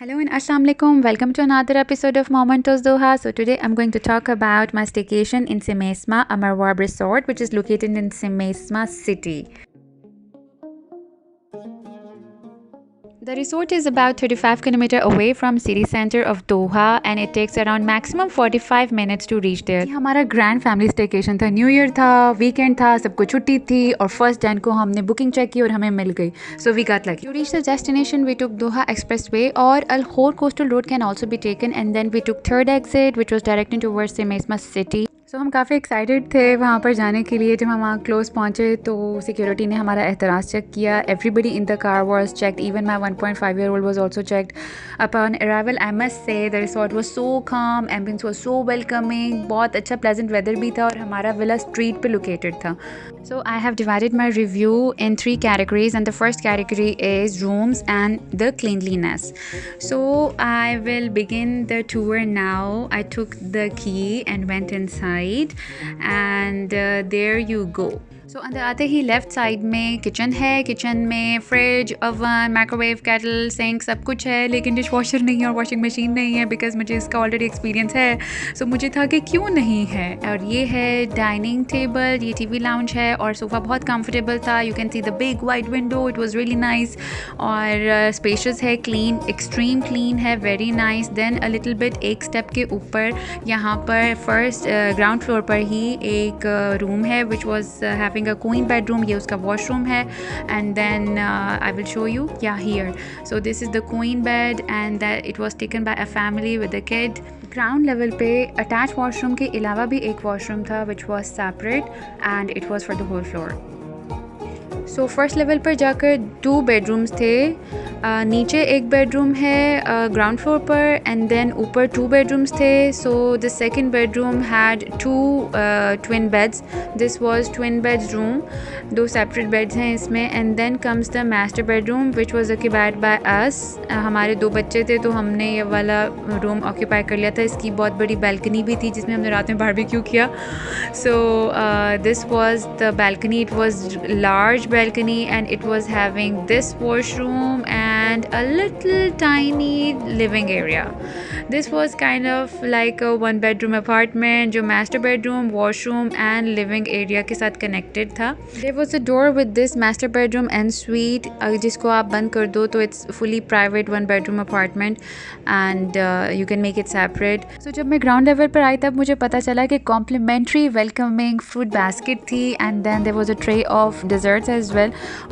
Hello and Assalamu alaikum. Welcome to another episode of Momentos Doha. So today I'm going to talk about my staycation in Simesma Amarwab Resort, which is located in Simesma city. The resort is about 35 km away from city center of Doha and it takes around maximum 45 minutes to reach there. ये हमारा grand family staycation था, new year था, weekend था, सबको छुट्टी थी और first day को हमने बुकिंग चेक की और हमें मिल गई. So we got lucky. To reach the destination we took Doha Expressway or Al Khor Coastal Road can also be taken, and then we took third exit which was directing towards Simesma city. सो हम काफ़ी excited थे वहाँ पर जाने के लिए. जब हम वहाँ क्लोज पहुँचे तो सिक्योरिटी ने हमारा एहतराज चेक किया. Everybody in the car was checked, even my 1.5-year-old was also checked. Upon arrival I must say the resort was so काम, एम्बियंस वॉज सो वेलकमिंग, बहुत अच्छा प्लेजेंट वेदर भी था और हमारा विला स्ट्रीट पे लोकेटेड था. So I have divided my review in 3 categories, and the first category is rooms and the cleanliness. So I will begin the tour now. I took the key and went inside, and there you go. So अंदर आते ही left side में kitchen है. Kitchen में fridge, oven, microwave, kettle, sink सब कुछ है, लेकिन डिश वॉशर नहीं है और वॉशिंग मशीन नहीं है बिकॉज मुझे इसका ऑलरेडी एक्सपीरियंस है. सो मुझे था कि क्यों नहीं है. और ये है डाइनिंग टेबल, ये टीवी लाउंज है और सोफ़ा बहुत कंफर्टेबल था. You can see the big white window, it was really nice और स्पेशियस है, क्लीन, एक्सट्रीम क्लीन है, very nice. Then a little bit एक स्टेप के ऊपर यहाँ पर फर्स्ट ग्राउंड फ्लोर पर ही एक रूम है which was having a queen bedroom. ये उसका washroom है, and then I will show you. Yeah, here. So this is the queen bed and that it was taken by a family with a kid. Ground level पे attach washroom के अलावा भी एक washroom था which was separate and it was for the whole floor. So first level पर जाकर 2 bedrooms थे. नीचे एक बेडरूम है ग्राउंड फ्लोर पर, एंड देन ऊपर 2 बेडरूम्स थे. So the second bedroom had 2 twin beds. This was twin beds room, 2 separate beds हैं इसमें. And then comes the master bedroom which was occupied by us. हमारे 2 बच्चे थे तो हमने ये वाला रूम ऑक्यूपाई कर लिया था. इसकी बहुत बड़ी बैल्कनी भी थी जिसमें हमने रात में बारबेक्यू किया. So this was the balcony. It was large balcony and it was having this washroom and a little tiny living area. This was kind of like a 1 bedroom apartment जो master bedroom, washroom and living area के साथ connected था. There was a door with this master bedroom and suite जिसको आप बंद कर दो तो it's fully private 1 bedroom apartment and you can make it separate. So जब मैं ground level पर आई तब मुझे पता चला कि complimentary welcoming fruit basket थी, and then there was a tray of desserts as well.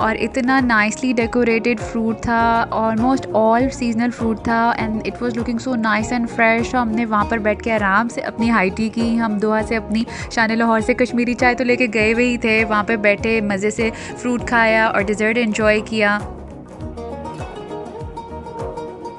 और इतना नाइसली डेकोरेटेड फ्रूट था, ऑलमोस्ट ऑल सीजनल फ्रूट था and it was looking so nice and fresh. हमने वहाँ पर बैठ के आराम से अपनी हाई टी की. हम दोहा से अपनी शान लाहौर से कश्मीरी चाय तो लेके गए हुए ही थे. वहाँ पे बैठे मज़े से फ्रूट खाया और डिज़र्ट एंजॉय किया.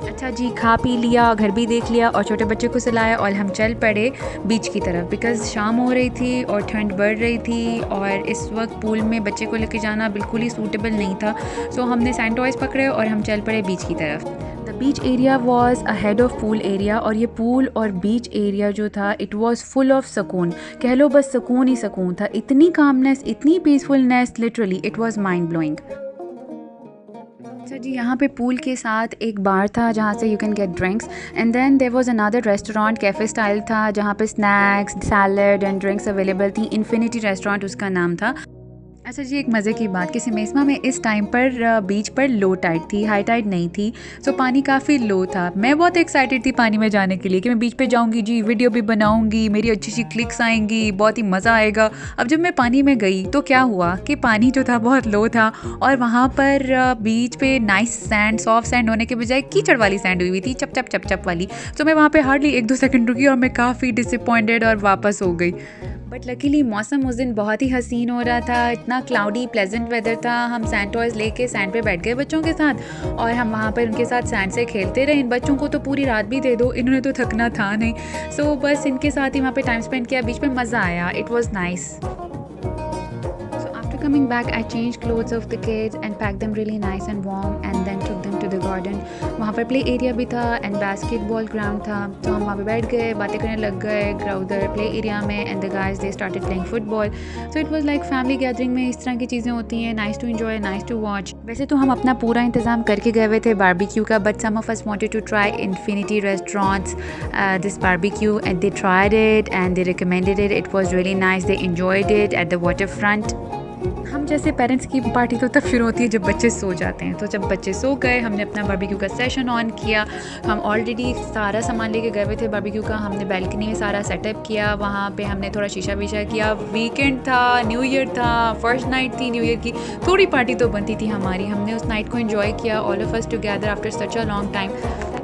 अच्छा जी, खा पी लिया, घर भी देख लिया और छोटे बच्चे को सुलाया और हम चल पड़े बीच की तरफ बिकॉज़ शाम हो रही थी और ठंड बढ़ रही थी और इस वक्त पूल में बच्चे को लेके जाना बिल्कुल ही सूटेबल नहीं था. सो हमने सैंड टॉयज़ पकड़े और हम चल पड़े बीच की तरफ. The beach area was ahead of pool area और ये पूल और बीच एरिया जो था इट वॉज फुल ऑफ सुकून. कह लो बस सुकून ही सुकून था. इतनी कामनेस, इतनी peacefulness, literally it was mind blowing. अच्छा जी, यहाँ पे पूल के साथ एक बार था जहाँ से you can get drinks, and then there was another restaurant, cafe style था जहाँ पे snacks, salad and drinks available थी. इन्फिनिटी रेस्टोरेंट उसका नाम था. अच्छा जी, एक मज़े की बात कि सिमेस्मा में इस टाइम पर बीच पर लो टाइड थी, हाई टाइड नहीं थी. सो पानी काफ़ी लो था. मैं बहुत एक्साइटेड थी पानी में जाने के लिए कि मैं बीच पे जाऊंगी जी, वीडियो भी बनाऊंगी, मेरी अच्छी सी क्लिक्स आएंगी, बहुत ही मज़ा आएगा. अब जब मैं पानी में गई तो क्या हुआ कि पानी जो था बहुत लो था और वहाँ पर बीच पे नाइस सैंड, सॉफ्ट सैंड होने के बजाय कीचड़ वाली सैंड हुई थी, चप चप चप चप वाली. तो मैं वहाँ पर हार्डली 1-2 सेकेंड रुकी और मैं काफ़ी डिसअपॉइंटेड और वापस हो गई. बट लकीली मौसम उस दिन बहुत ही हसीन हो रहा था. इतना क्लाउडी प्लेजेंट वेदर था. हम सैंड टॉयज़ लेके सैंड पे बैठ गए बच्चों के साथ और हम वहाँ पर उनके साथ सैंड से खेलते रहे. इन बच्चों को तो पूरी रात भी दे दो, इन्होंने तो थकना था नहीं. सो बस इनके साथ ही वहाँ पे टाइम स्पेंड किया. बीच में मज़ा आया. It was nice. After coming back, I changed clothes of the kids and packed them really nice and warm and then took them to to the garden. वहाँ पर play area भी था and basketball ground था, तो हम वहाँ पे बैठ गए, बातें करने लग गए उधर play area में, and the guys they started playing football. So it was like family gathering में इस तरह की चीज़ें होती हैं, nice to enjoy, nice to watch. वैसे तो हम अपना पूरा इंतज़ाम करके गए हुए थे barbecue का, but some of us wanted to try Infinity Restaurants this barbecue, and they tried it and they recommended it. It was really nice. They enjoyed it at the waterfront. हम जैसे पेरेंट्स की party तो तब शुरू होती है जब बच्चे सो जाते हैं, तो जब बच्चे सो गए हमने अपना बारबेक्यू का सेशन ऑन किया. हम ऑलरेडी सारा सामान लेके गए हुए थे बारबेक्यू का. हमने बैल्कनी में सारा सेटअप किया, वहाँ पे हमने थोड़ा शीशा वीशा किया. वीकेंड था, न्यू ईयर था, फर्स्ट नाइट थी न्यू ईयर की, थोड़ी पार्टी तो बनती थी हमारी. हमने उस नाइट को एंजॉय किया, all of us together after such a long time.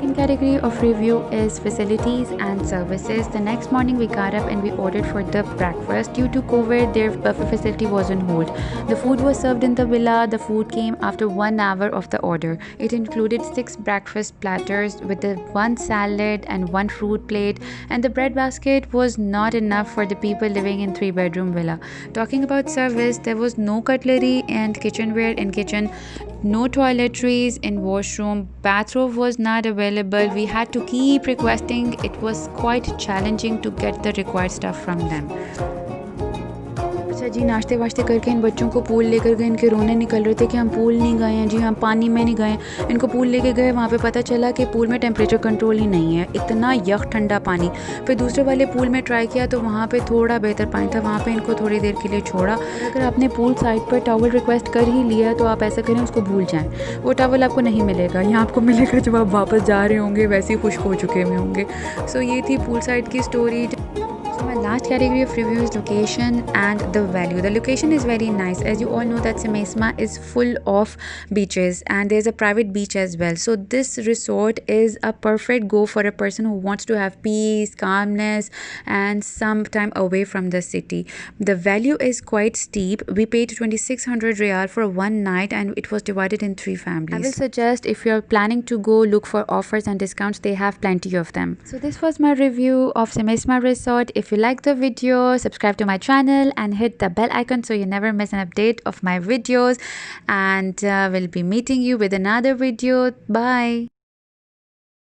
Second category of review is facilities and services. The next morning we got up and we ordered for the breakfast. Due to COVID, their buffet facility was on hold. The food was served in the villa. The food came after 1 hour of the order. It included 6 breakfast platters with the 1 salad and 1 fruit plate, and the bread basket was not enough for the people living in 3-bedroom villa. Talking about service, there was no cutlery and kitchenware in kitchen, no toiletries in washroom, bathrobe was not available. We had to keep requesting. It was quite challenging to get the required stuff from them. अच्छा जी, नाश्ते वाश्ते करके इन बच्चों को pool लेकर गए. इनके रोने निकल रहे थे कि हम पूल नहीं गए हैं. जी हाँ, पानी में नहीं गए. इनको पूल लेके गए, वहाँ पे पता चला कि पूल में टेम्परेचर कंट्रोल ही नहीं है, इतना यख ठंडा पानी. फिर दूसरे वाले पूल में ट्राई किया तो वहाँ पे थोड़ा बेहतर पानी था, वहाँ पे इनको थोड़ी देर के लिए छोड़ा. अगर आपने पूल साइड पर टॉवल रिक्वेस्ट कर ही लिया तो आप ऐसा करें, उसको भूल जाएँ. वो टॉवल आपको नहीं मिलेगा, यहाँ आपको मिलेगा जब आप वापस जा रहे होंगे, वैसे ही खुश्क हो चुके हुए होंगे. सो ये थी पूल साइड की story. My last category of review is location and the value. The location is very nice. As you all know that Semesma is full of beaches and there's a private beach as well. So this resort is a perfect go for a person who wants to have peace, calmness and some time away from the city. The value is quite steep. We paid 2600 riyal for one night and it was divided in 3 families. I will suggest if you're planning to go, look for offers and discounts. They have plenty of them. So this was my review of Semesma Resort. If you like the video, subscribe to my channel and hit the bell icon so you never miss an update of my videos, and we'll be meeting you with another video. Bye.